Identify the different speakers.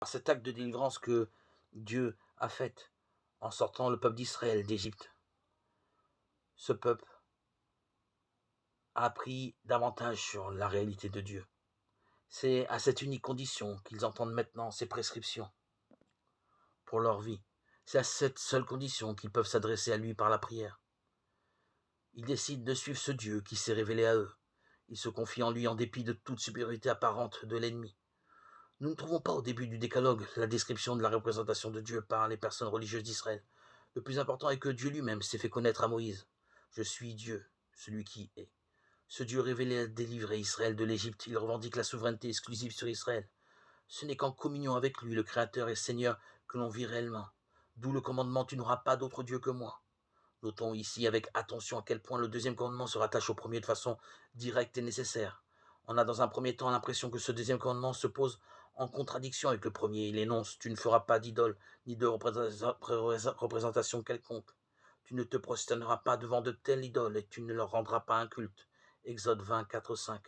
Speaker 1: Cet acte de délivrance que Dieu a fait en sortant le peuple d'Israël d'Égypte, ce peuple a appris davantage sur la réalité de Dieu. C'est à cette unique condition qu'ils entendent maintenant ses prescriptions pour leur vie. C'est à cette seule condition qu'ils peuvent s'adresser à lui par la prière. Ils décident de suivre ce Dieu qui s'est révélé à eux. Ils se confient en lui en dépit de toute supériorité apparente de l'ennemi. Nous ne trouvons pas au début du décalogue la description de la représentation de Dieu par les personnes religieuses d'Israël. Le plus important est que Dieu lui-même s'est fait connaître à Moïse. Je suis Dieu, celui qui est. Ce Dieu révélé a délivré Israël de l'Égypte. Il revendique la souveraineté exclusive sur Israël. Ce n'est qu'en communion avec lui, le Créateur et Seigneur, que l'on vit réellement. D'où le commandement « Tu n'auras pas d'autre Dieu que moi ». Notons ici avec attention à quel point le deuxième commandement se rattache au premier de façon directe et nécessaire. On a dans un premier temps l'impression que ce deuxième commandement se pose en contradiction avec le premier. Il énonce « Tu ne feras pas d'idole, ni de représentation quelconque. Tu ne te prosterneras pas devant de telles idoles et tu ne leur rendras pas un culte. » Exode 20, 4, 5.